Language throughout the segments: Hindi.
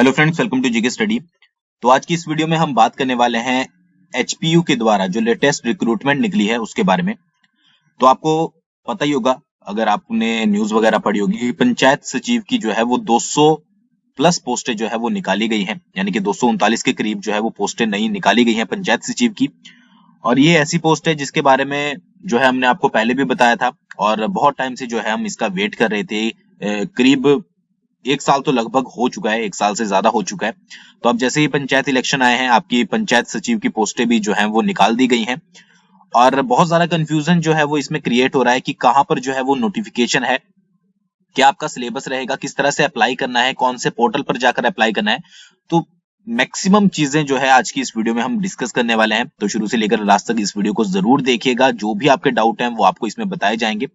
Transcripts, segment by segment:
Hello friends, welcome to GK study. तो आज की इस वीडियो में हम बात करने वाले हैं एचपीयू के द्वारा जो लेटेस्ट रिक्रूटमेंट निकली है उसके बारे में। तो आपको पता ही होगा, अगर आपने न्यूज वगैरह पढ़ी होगी, कि पंचायत सचिव की जो है वो 200 प्लस पोस्टें जो है वो निकाली गई हैं, यानी कि 239 के करीब जो है वो पोस्टें नई निकाली गई हैं पंचायत सचिव की। और ये ऐसी पोस्ट है जिसके बारे में जो है हमने आपको पहले भी बताया था और बहुत टाइम से जो है हम इसका वेट कर रहे थे। करीब 1 साल तो लगभग हो चुका है, 1 साल से ज्यादा हो चुका है। तो अब जैसे ही पंचायत इलेक्शन आए हैं, आपकी पंचायत सचिव की पोस्टें भी जो है वो निकाल दी गई हैं और बहुत ज्यादा कंफ्यूजन जो है वो इसमें क्रिएट हो रहा है कि कहां पर जो है वो नोटिफिकेशन है, क्या आपका सिलेबस रहेगा, किस तरह से अप्लाई करना है, कौन से पोर्टल पर जाकर अप्लाई करना है। तो मैक्सिमम चीजें जो है आज की इस वीडियो में हम डिस्कस करने वाले हैं। तो शुरू से लेकर लास्ट तक इस वीडियो को जरूर देखिएगा, जो भी आपके डाउट हैं वो आपको इसमें बताए जाएंगे।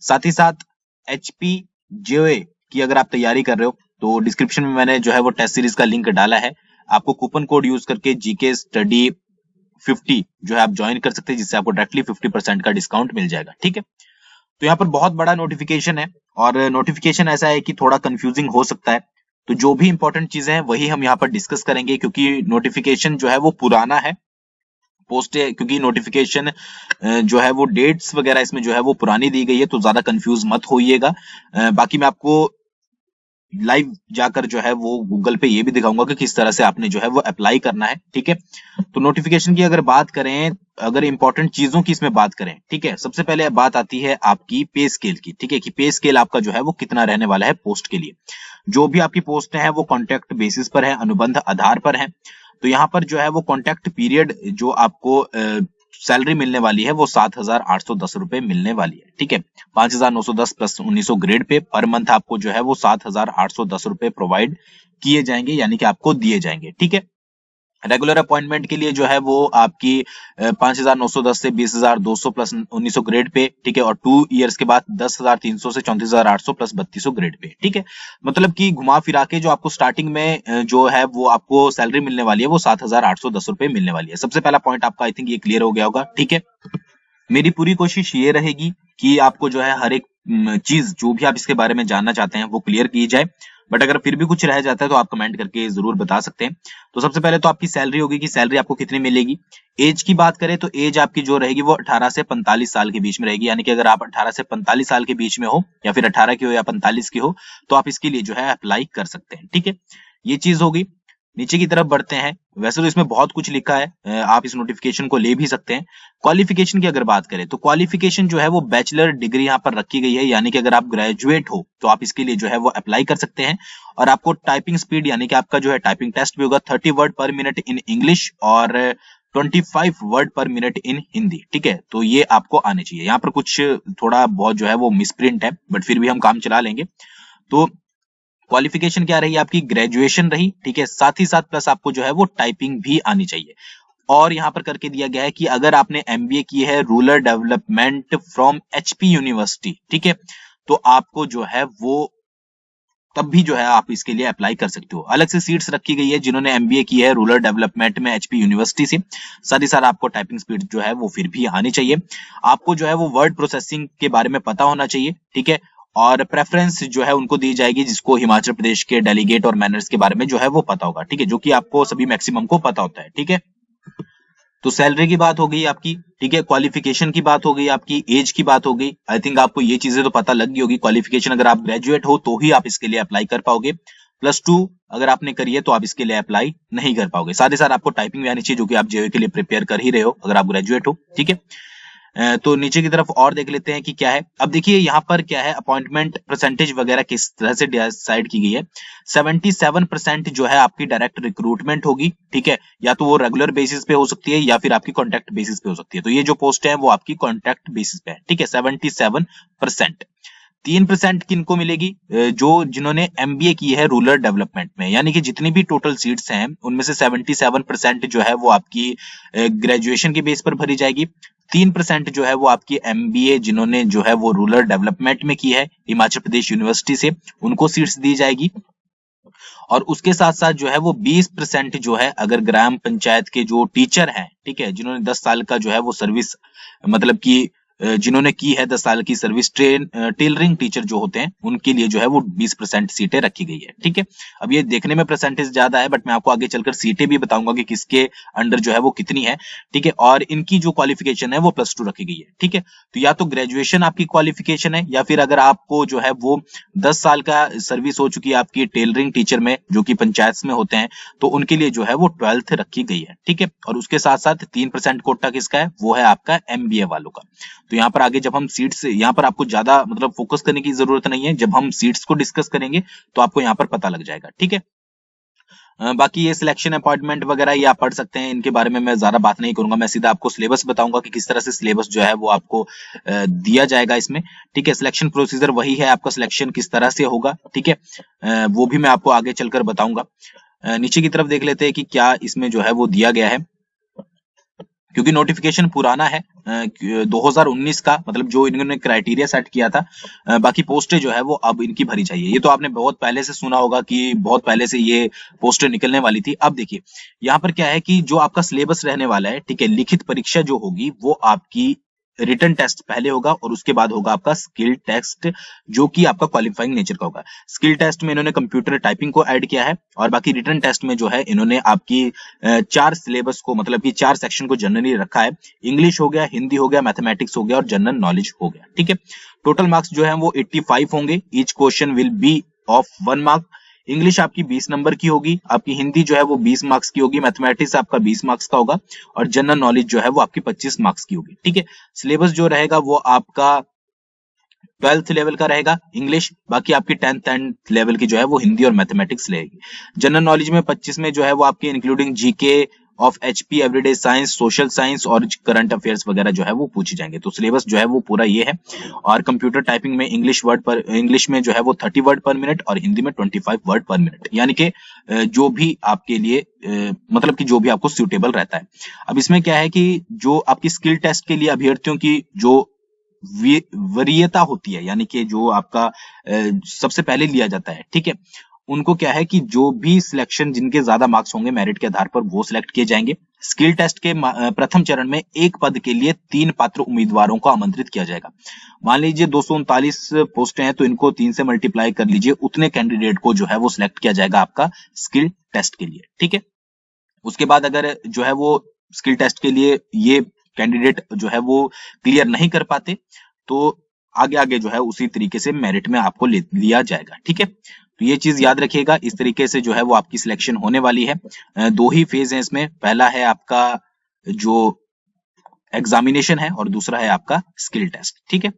साथ ही साथ एचपी जेओए की अगर आप तैयारी कर रहे हो तो डिस्क्रिप्शन में मैंने जो है वो टेस्ट सीरीज का लिंक डाला है। आपको कूपन कोड यूज करके जीके स्टडी 50 जो है आप ज्वाइन कर सकते हैं, जिससे आपको डायरेक्टली 50% का डिस्काउंट मिल जाएगा। ठीक है, तो यहाँ पर बहुत बड़ा नोटिफिकेशन है और नोटिफिकेशन ऐसा है कि थोड़ा कंफ्यूजिंग हो सकता है। तो जो भी इंपॉर्टेंट चीजें हैं वही हम यहाँ पर डिस्कस करेंगे, क्योंकि नोटिफिकेशन जो है वो पुराना है, पोस्ट है, क्योंकि नोटिफिकेशन जो है वो डेट्स वगैरह इसमें जो है वो पुरानी दी गई है, तो ज्यादा कंफ्यूज मत होइएगा। बाकी मैं आपको लाइव जाकर जो है वो गूगल पे ये भी दिखाऊंगा कि किस तरह से आपने जो है वो अप्लाई करना है। ठीक है, तो नोटिफिकेशन की अगर बात करें, अगर इंपॉर्टेंट चीजों की इसमें बात करें, ठीक है, सबसे पहले बात आती है आपकी पे स्केल की। ठीक है, कि पे स्केल आपका जो है वो कितना रहने वाला है पोस्ट के लिए। जो भी आपकी पोस्ट है वो कॉन्ट्रैक्ट बेसिस पर है, अनुबंध आधार पर है। तो यहाँ पर जो है वो कॉन्ट्रैक्ट पीरियड जो आपको सैलरी मिलने वाली है वो 7,810 रुपए मिलने वाली है। ठीक है, 5,910 plus 1900 grade pay per month आपको जो है वो 7,810 रुपए प्रोवाइड किए जाएंगे, यानी कि आपको दिए जाएंगे। ठीक है, रेगुलर अपॉइंटमेंट के लिए जो है वो आपकी 5,910 से 20,200 प्लस 1900 ग्रेड पे। ठीक है, और 2 इयर्स के बाद 10,300 से 34,800 प्लस 3200 ग्रेड पे। ठीक है, मतलब कि घुमा फिरा के जो आपको स्टार्टिंग में जो है वो आपको सैलरी मिलने वाली है वो 7,810 रुपए मिलने वाली है। सबसे पहला पॉइंट आपका आई थिंक ये क्लियर हो गया होगा। ठीक है, मेरी पूरी कोशिश ये रहेगी कि आपको जो है हर एक चीज जो भी आप इसके बारे में जानना चाहते हैं वो क्लियर की जाए। बट अगर फिर भी कुछ रह जाता है तो आप कमेंट करके जरूर बता सकते हैं। तो सबसे पहले तो आपकी सैलरी होगी कि सैलरी आपको कितनी मिलेगी। एज की बात करें तो एज आपकी जो रहेगी वो 18 से 45 साल के बीच में रहेगी, यानी कि अगर आप 18 से 45 साल के बीच में हो या फिर 18 की हो या 45 की हो तो आप इसके लिए जो है अप्लाई कर सकते हैं। ठीक है, ये चीज होगी। नीचे की तरफ बढ़ते हैं। वैसे तो इसमें बहुत कुछ लिखा है, आप इस नोटिफिकेशन को ले भी सकते हैं। क्वालिफिकेशन की अगर बात करें तो क्वालिफिकेशन जो है वो बैचलर डिग्री यहाँ पर रखी गई है, यानी कि अगर आप ग्रेजुएट हो तो आप इसके लिए जो है वो अप्लाई कर सकते हैं। और आपको टाइपिंग स्पीड, यानी कि आपका जो है टाइपिंग टेस्ट भी होगा 30 वर्ड पर मिनट इन इंग्लिश और 25 वर्ड पर मिनट इन हिंदी। ठीक है, तो ये आपको आने चाहिए। यहाँ पर कुछ थोड़ा बहुत जो है वो मिसप्रिंट है, बट फिर भी हम काम चला लेंगे। तो क्वालिफिकेशन क्या रही, आपकी ग्रेजुएशन रही। ठीक है, साथ ही साथ प्लस आपको जो है वो टाइपिंग भी आनी चाहिए। और यहाँ पर करके दिया गया है कि अगर आपने एमबीए की है rural development from HP university, ठीक है, तो आपको जो है वो तब भी जो है आप इसके लिए अप्लाई कर सकते हो। अलग से सीट्स रखी गई है जिन्होंने एमबीए की है रूरल डेवलपमेंट में एचपी यूनिवर्सिटी से। साथ ही साथ आपको टाइपिंग स्पीड जो है वो फिर भी आनी चाहिए। आपको जो है वो वर्ड प्रोसेसिंग के बारे में पता होना चाहिए। ठीक है, और प्रेफरेंस जो है उनको दी जाएगी जिसको हिमाचल प्रदेश के डेलीगेट और मैनर्स के बारे में जो है वो पता होगा। ठीक है, जो कि आपको सभी मैक्सिमम को पता होता है। ठीक है, तो सैलरी की बात हो गई आपकी। ठीक है, क्वालिफिकेशन की बात हो गई आपकी, एज की बात हो गई। आई थिंक आपको ये चीजें तो पता लग गई होगी। क्वालिफिकेशन अगर आप ग्रेजुएट हो तो ही आप इसके लिए अप्लाई कर पाओगे। +2 अगर आपने करी है तो आप इसके लिए अप्लाई नहीं कर पाओगे। साथ ही साथ आपको टाइपिंग भी आनी चाहिए, जो कि आप जेईई के लिए प्रिपेयर कर ही रहे हो अगर आप ग्रेजुएट हो। ठीक है, तो नीचे की तरफ और देख लेते हैं कि क्या है। अब देखिए यहाँ पर क्या है, अपॉइंटमेंट परसेंटेज वगैरह किस तरह से डिसाइड की गई है। 77% जो है आपकी डायरेक्ट रिक्रूटमेंट होगी। ठीक है, या तो वो रेगुलर बेसिस पे हो सकती है या फिर आपकी कॉन्ट्रैक्ट बेसिस पे हो सकती है। तो ये जो पोस्ट है वो आपकी कॉन्ट्रैक्ट बेसिस पे है। ठीक है, 77%। 3% किनको मिलेगी, जो जिन्होंने एमबीए की है रूरल डेवलपमेंट में, यानी कि जितनी भी टोटल सीट्स हैं उनमें से 77% जो है वो आपकी ग्रेजुएशन के बेस पर भरी जाएगी। 3% जो है वो आपकी एमबीए जिन्होंने जो है वो रूरल डेवलपमेंट में की है हिमाचल प्रदेश यूनिवर्सिटी से, उनको सीट्स दी जाएगी। और उसके साथ साथ जो है वो 20% जो है अगर ग्राम पंचायत के जो टीचर हैं, ठीक है, जिन्होंने 10 साल का जो है वो सर्विस मतलब कि जिन्होंने की है 10 साल की सर्विस, टेलरिंग टीचर जो होते हैं उनके लिए जो है वो 20% सीटें रखी गई है। ठीक है, अब ये देखने में परसेंटेज ज्यादा है, बट मैं आपको आगे चलकर सीटें भी बताऊंगा कि किसके अंडर जो है वो कितनी है। ठीक है, और इनकी जो क्वालिफिकेशन है वो +2 रखी गई है। ठीक है, तो या तो ग्रेजुएशन आपकी क्वालिफिकेशन है, या फिर अगर आपको जो है वो 10 साल का सर्विस हो चुकी है आपकी टेलरिंग टीचर में, जो कि पंचायत में होते हैं, तो उनके लिए जो है वो 12th रखी गई है। ठीक है, और उसके साथ साथ 3% कोटा किसका है, वो है आपका MBA वालों का। तो यहाँ पर आगे जब हम सीट्स, यहाँ पर आपको ज्यादा मतलब फोकस करने की जरूरत नहीं है, जब हम सीट्स को डिस्कस करेंगे तो आपको यहाँ पर पता लग जाएगा। ठीक है, बाकी ये सिलेक्शन अपॉइंटमेंट वगैरह ये आप पढ़ सकते हैं, इनके बारे में मैं ज्यादा बात नहीं करूंगा, मैं सीधा आपको सिलेबस बताऊंगा कि किस तरह से सिलेबस जो है वो आपको दिया जाएगा इसमें। ठीक है, सिलेक्शन प्रोसीजर वही है, आपका सिलेक्शन किस तरह से होगा। ठीक है, वो भी मैं आपको आगे चलकर बताऊंगा। नीचे की तरफ देख लेते हैं कि क्या इसमें जो है वो दिया गया है, क्योंकि नोटिफिकेशन पुराना है 2019 का, मतलब जो इन्होंने क्राइटेरिया सेट किया था, बाकी पोस्टें जो है वो अब इनकी भरी चाहिए। ये तो आपने बहुत पहले से सुना होगा कि बहुत पहले से ये पोस्टें निकलने वाली थी। अब देखिए यहाँ पर क्या है कि जो आपका सिलेबस रहने वाला है, ठीक है, लिखित परीक्षा जो होगी वो आपकी रिटन टेस्ट पहले होगा और उसके बाद होगा आपका स्किल टेस्ट, जो कि आपका क्वालिफाइंग नेचर का होगा। स्किल टेस्ट में इन्होंने कंप्यूटर टाइपिंग को ऐड किया है, और बाकी रिटन टेस्ट में जो है इन्होंने आपकी 4 सिलेबस को, मतलब कि 4 सेक्शन को जनरली रखा है। इंग्लिश हो गया, हिंदी हो गया, मैथमेटिक्स हो गया और जनरल नॉलेज हो गया। ठीक है, टोटल मार्क्स जो है वो 85 होंगे। Each question will be of 1 mark. English आपकी 20 नंबर की होगी, आपकी हिंदी जो है वो 20 मार्क्स की होगी, मैथमेटिक्स आपका 20 मार्क्स का होगा, और जनरल नॉलेज जो है वो आपकी 25 मार्क्स की होगी। ठीक है, सिलेबस जो रहेगा वो आपका 12th लेवल का रहेगा इंग्लिश, बाकी आपकी 10th लेवल की जो है वो हिंदी और मैथमेटिक्स रहेगी। जनरल नॉलेज में 25 में जो है वो आपकी including GK of HP, everyday science, social science और करंट अफेयर्स वगैरह जो है वो पूछे जाएंगे। तो सिलेबस जो है वो पूरा ये है। और कंप्यूटर टाइपिंग में इंग्लिश में जो है वो 30 वर्ड पर मिनट और हिंदी में 25 वर्ड पर मिनट, यानी कि जो भी आपके लिए मतलब कि जो भी आपको सूटेबल रहता है। अब इसमें क्या है कि जो आपकी स्किल टेस्ट के लिए अभ्यर्थियों की जो वरीयता होती है, यानी कि जो आपका सबसे पहले लिया जाता है, ठीक है, उनको क्या है कि जो भी सिलेक्शन, जिनके ज्यादा मार्क्स होंगे मेरिट के आधार पर, वो सिलेक्ट किए जाएंगे। स्किल टेस्ट के प्रथम चरण में एक पद के लिए 3 पात्र उम्मीदवारों को आमंत्रित किया जाएगा। मान लीजिए 239 पोस्टें हैं, तो इनको 3 से मल्टीप्लाई कर लीजिए, उतने कैंडिडेट को जो है वो सिलेक्ट किया जाएगा आपका स्किल टेस्ट के लिए। ठीक है, उसके बाद अगर जो है वो स्किल टेस्ट के लिए ये कैंडिडेट जो है वो क्लियर नहीं कर पाते, तो आगे आगे जो है उसी तरीके से मेरिट में आपको लिया जाएगा। ठीक है, तो ये चीज याद रखिएगा, इस तरीके से जो है वो आपकी सिलेक्शन होने वाली है। 2 ही फेज है इसमें, पहला है आपका जो एग्जामिनेशन है और दूसरा है आपका स्किल टेस्ट। ठीक है,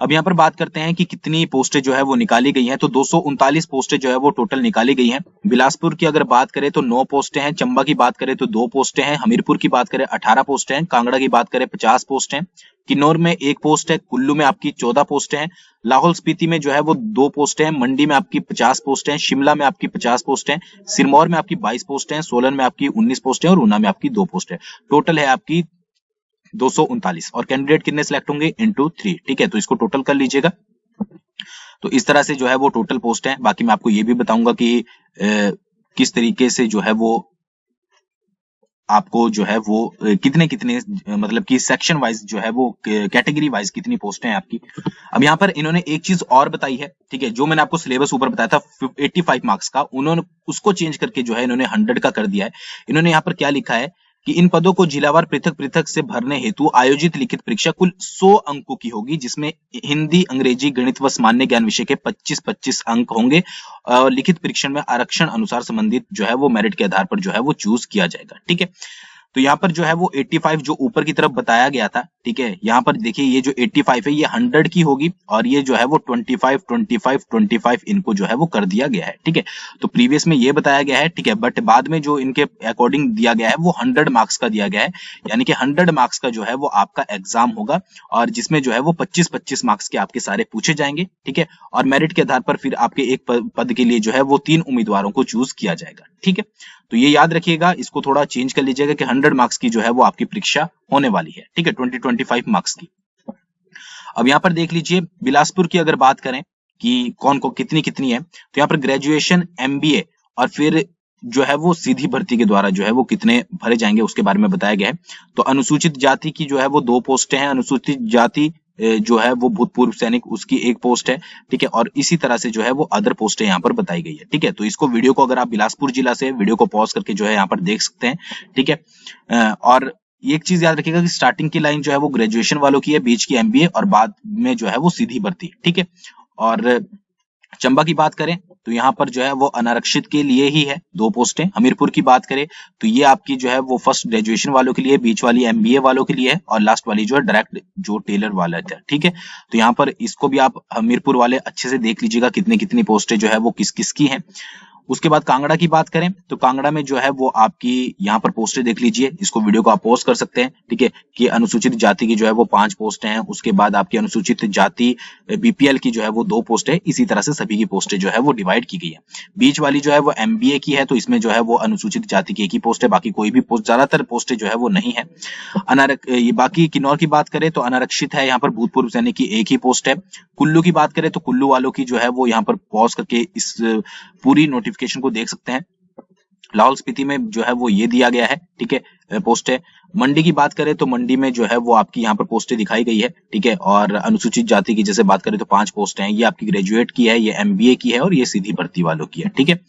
अब यहाँ पर बात करते हैं कि कितनी पोस्टें जो है वो निकाली गई हैं। तो 239 पोस्टें जो है वो टोटल निकाली गई हैं। बिलासपुर की अगर बात करें तो 9 पोस्टें हैं, चंबा की बात करें तो 2 पोस्टें हैं, हमीरपुर की बात करें 18 पोस्टें हैं, कांगड़ा की बात करें 50 पोस्ट हैं, किन्नौर में 1 पोस्ट है, कुल्लू में आपकी 14 पोस्टें हैं, लाहौल स्पीति में जो है वो 2 पोस्टें हैं, मंडी में आपकी 50 पोस्टें हैं, शिमला में आपकी 50 पोस्टें हैं, सिरमौर में आपकी 22 पोस्टें हैं, सोलन में आपकी 19 पोस्टें हैं और ऊना में आपकी 2 पोस्टें। टोटल है आपकी 239, और कैंडिडेट कितने सिलेक्ट होंगे, इंटू 3। ठीक है, तो इसको टोटल कर लीजिएगा। तो इस तरह से जो है वो टोटल पोस्ट है। बाकी मैं आपको ये भी बताऊंगा कि किस तरीके से जो है वो आपको जो है वो कितने कितने मतलब कि सेक्शन वाइज जो है वो कैटेगरी वाइज कितनी पोस्टें हैं आपकी। अब यहाँ पर इन्होंने एक चीज और बताई है, ठीक है, जो मैंने आपको सिलेबस ऊपर बताया था 85 मार्क्स का, उन्होंने उसको चेंज करके जो है इन्होंने 100 का कर दिया है। इन्होंने यहाँ पर क्या लिखा है कि इन पदों को जिलावार पृथक पृथक से भरने हेतु आयोजित लिखित परीक्षा कुल 100 अंकों की होगी, जिसमें हिंदी, अंग्रेजी, गणित व सामान्य ज्ञान विषय के 25-25 अंक होंगे। और लिखित परीक्षण में आरक्षण अनुसार संबंधित जो है वो मेरिट के आधार पर जो है वो चूज किया जाएगा। ठीक है, तो यहाँ पर जो है वो 85 जो ऊपर की तरफ बताया गया था, ठीक है, यहाँ पर देखिए ये जो 85 है ये 100 की होगी, और ये जो है वो 25 इनको जो है वो कर दिया गया है। ठीक है, तो प्रीवियस में ये बताया गया है, ठीक है, बट बाद में जो इनके अकॉर्डिंग दिया गया है वो 100 मार्क्स का दिया गया है, यानी कि 100 मार्क्स का जो है वो आपका एग्जाम होगा, और जिसमें जो है वो 25-25 मार्क्स के आपके सारे पूछे जाएंगे। ठीक है, और मेरिट के आधार पर फिर आपके एक पद के लिए जो है वो 3 उम्मीदवारों को चूज किया जाएगा। ठीक है, तो ये याद रखिएगा, इसको थोड़ा चेंज कर लीजिएगा कि 100 मार्क्स की जो है वो आपकी परीक्षा होने वाली है। ठीक है, 25 मार्क्स की। अब यहाँ पर देख लीजिए बिलासपुर की अगर बात करें कि कौन को कितनी कितनी है, तो यहाँ पर ग्रेजुएशन, MBA और फिर जो है वो सीधी भर्ती के द्वारा जो है वो कितने भरे जाएंगे उसके बारे में बताया गया है। तो अनुसूचित जाति की जो है वो 2 पोस्टें हैं, अनुसूचित जाति जो है वो भूतपूर्व सैनिक उसकी 1 पोस्ट है, ठीक है, और इसी तरह से जो है वो अदर पोस्टें यहाँ पर बताई गई है, ठीक है। तो इसको वीडियो को अगर आप बिलासपुर जिला से वीडियो को पॉज करके जो है यहाँ पर देख सकते हैं, ठीक है। और एक चीज याद रखिएगा कि स्टार्टिंग की लाइन जो है वो ग्रेजुएशन वालों की है, बीच की एमबीए और बाद में जो है वो सीधी भर्ती, ठीक है। और चंबा की बात करें तो यहाँ पर जो है वो अनारक्षित के लिए ही है 2 पोस्टें। हमीरपुर की बात करें तो ये आपकी जो है वो फर्स्ट ग्रेजुएशन वालों के लिए, बीच वाली एमबीए वालों के लिए है और लास्ट वाली जो है डायरेक्ट जो टेलर वाला है, ठीक है। तो यहाँ पर इसको भी आप हमीरपुर वाले अच्छे से देख लीजिएगा कितनी कितनी पोस्टें जो है वो किस किस की हैं। उसके बाद कांगड़ा की बात करें तो कांगड़ा में जो है वो आपकी यहाँ पर पोस्टें देख लीजिए, इसको वीडियो को आप पॉज कर सकते हैं, ठीक है, कि अनुसूचित जाति की जो है वो 5 पोस्टें हैं। उसके बाद आपकी अनुसूचित जाति बीपीएल की जो है वो 2 पोस्टें, इसी तरह से सभी की पोस्टें जो है वो डिवाइड की गई है। बीच वाली जो है वो एमबीए की है, तो इसमें जो है वो अनुसूचित जाति की 1 ही पोस्ट है, बाकी कोई भी पोस्ट, ज्यादातर पोस्टें जो है वो नहीं है। ये बाकी किन्नौर की बात करें तो अनारक्षित है, यहाँ पर भूतपूर्व सैनिक की 1 ही पोस्ट है। कुल्लू की बात करें तो कुल्लू वालों की जो है वो यहाँ पर पॉज करके इस पूरी नोटिफिकेशन को देख सकते हैं। लाहौल स्पीति में जो है वो ये दिया गया है, ठीक है, पोस्ट है। मंडी की बात करें तो मंडी में जो है वो आपकी यहाँ पर पोस्टें दिखाई गई है, ठीक है। और अनुसूचित जाति की जैसे बात करें तो 5 पोस्टें हैं, ये आपकी ग्रेजुएट की है, ये एमबीए की है और ये सीधी भर्ती वालों की है, ठीक है।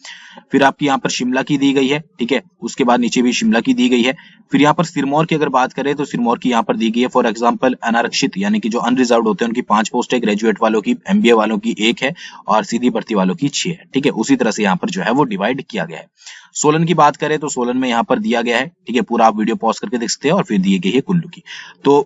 फिर आपकी यहाँ पर शिमला की दी गई है, ठीक है, उसके बाद नीचे भी शिमला की दी गई है। फिर यहाँ पर सिरमौर की अगर बात करें तो सिरमौर की यहाँ पर दी गई है। फॉर एग्जाम्पल अनारक्षित यानी कि जो अनरिजर्व्ड होते हैं उनकी 5 पोस्ट है, ग्रेजुएट वालों की, एमबीए वालों की 1 है और सीधी भर्ती वालों की 6 है, ठीक है। उसी तरह से यहाँ पर जो है वो डिवाइड किया गया है। सोलन की बात करें तो सोलन में यहाँ पर दिया गया है, ठीक है, पूरा आप वीडियो पॉज करके देख सकते हैं। और फिर दिए गए है कुल्लू की। तो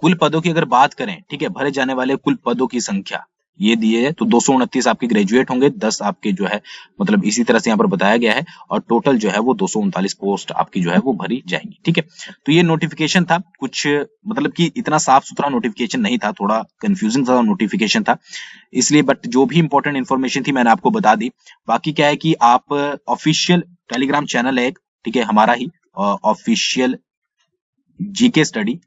कुल पदों की अगर बात करें, ठीक है, भरे जाने वाले कुल पदों की संख्या ये दिए है, तो 229 आपके ग्रेजुएट होंगे, 10 आपके जो है मतलब इसी तरह से यहाँ पर बताया गया है और टोटल जो है वो 239 पोस्ट आपकी जो है वो भरी जाएंगी, ठीक है। तो ये नोटिफिकेशन था, कुछ मतलब कि इतना साफ सुथरा नोटिफिकेशन नहीं था, थोड़ा कंफ्यूजिंग सा नोटिफिकेशन था, इसलिए बट जो भी इंपॉर्टेंट इन्फॉर्मेशन थी मैंने आपको बता दी। बाकी क्या है कि आप ऑफिशियल टेलीग्राम चैनल है एक, ठीक है, हमारा ही ऑफिशियल जीके स्टडी,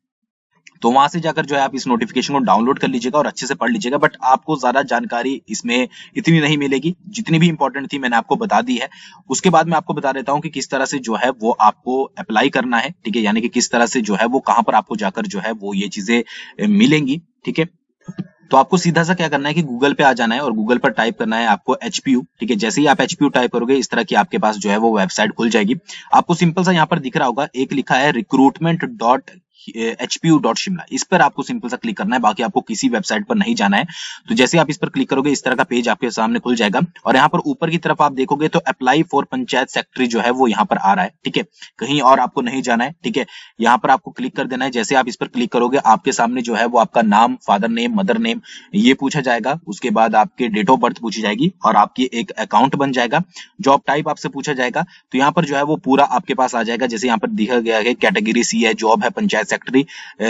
तो वहां से जाकर जो है आप इस नोटिफिकेशन को डाउनलोड कर लीजिएगा और अच्छे से पढ़ लीजिएगा। बट आपको ज्यादा जानकारी इसमें इतनी नहीं मिलेगी, जितनी भी इंपॉर्टेंट थी मैंने आपको बता दी है। उसके बाद मैं आपको बता देता हूँ कि किस तरह से जो है वो आपको अप्लाई करना है, ठीक है, यानी कि किस तरह से जो है वो कहां पर आपको जाकर जो है वो ये चीजें मिलेंगी, ठीक है। तो आपको सीधा सा क्या करना है कि गूगल पे आ जाना है और गूगल पर टाइप करना है आपको एचपीयू, ठीक है। जैसे ही आप एचपीयू टाइप करोगे इस तरह की आपके पास जो है वो वेबसाइट खुल जाएगी। आपको सिंपल सा यहाँ पर दिख रहा होगा, एक लिखा है recruitment.hpu.shimla, इस पर आपको सिंपल सा क्लिक करना है, बाकी आपको किसी वेबसाइट पर नहीं जाना है। तो जैसे आप इस पर क्लिक करोगे इस तरह का पेज आपके सामने खुल जाएगा और यहाँ पर ऊपर की तरफ आप देखोगे तो अप्लाई फॉर पंचायत सेक्रेटरी जो है वो यहाँ पर आ रहा है, ठीक है, कहीं और आपको नहीं जाना है, ठीक है। यहाँ पर आपको क्लिक कर देना है। जैसे आप इस पर क्लिक करोगे आपके सामने जो है वो आपका नाम, फादर नेम, मदर नेम ये पूछा जाएगा। उसके बाद आपके डेट ऑफ बर्थ पूछी जाएगी और आपकी एक अकाउंट बन जाएगा। जॉब टाइप आपसे पूछा जाएगा, तो यहाँ पर जो है वो पूरा आपके पास आ जाएगा। जैसे यहाँ पर दिखा गया है कैटेगरी सी है, जॉब है पंचायत सेक्रेटरी,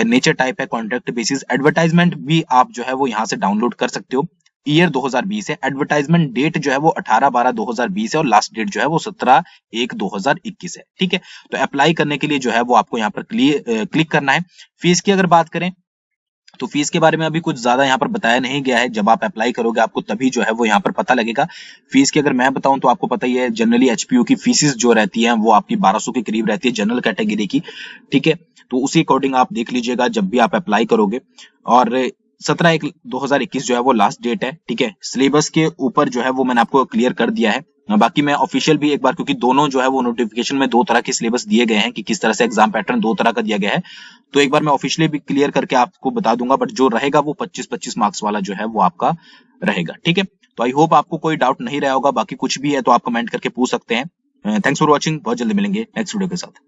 नेचर टाइप है कॉन्ट्रैक्ट बेसिस। एडवर्टाइजमेंट भी आप जो है वो यहाँ से डाउनलोड कर सकते हो। ईयर 2020 है, एडवर्टाइजमेंट डेट जो है वो 18/12/2020 है और लास्ट डेट जो है वो 17/1/2021 है, ठीक है। तो अप्लाई करने के लिए जो है वो आपको यहाँ पर क्लिक करना है। फीस की अगर बात करें तो फीस के बारे में अभी कुछ ज्यादा यहाँ पर बताया नहीं गया है, जब आप अप्लाई करोगे आपको तभी जो है वो यहाँ पर पता लगेगा। फीस की अगर मैं बताऊं तो आपको पता ही है जनरली एचपीयू की फीसेस जो रहती है वो आपकी 1200 के करीब रहती है जनरल कैटेगरी की, ठीक है। तो उसी अकॉर्डिंग आप देख लीजिएगा जब भी आप अप्लाई करोगे। और 17/1/2021 जो है वो लास्ट डेट है, ठीक है। सिलेबस के ऊपर जो है वो मैंने आपको क्लियर कर दिया है। बाकी मैं ऑफिशियल भी एक बार, क्योंकि दोनों जो है वो नोटिफिकेशन में 2 तरह के सिलेबस दिए गए हैं कि किस तरह से एग्जाम पैटर्न 2 तरह का दिया गया है, तो एक बार मैं ऑफिशियली भी क्लियर करके आपको बता दूंगा। बट जो रहेगा वो 25-25 मार्क्स वाला जो है वो आपका रहेगा, ठीक है। तो आई होप आपको कोई डाउट नहीं रहा होगा, बाकी कुछ भी है तो आप कमेंट करके पूछ सकते हैं। थैंक्स फॉर वॉचिंग, बहुत जल्दी मिलेंगे नेक्स्ट वीडियो के साथ।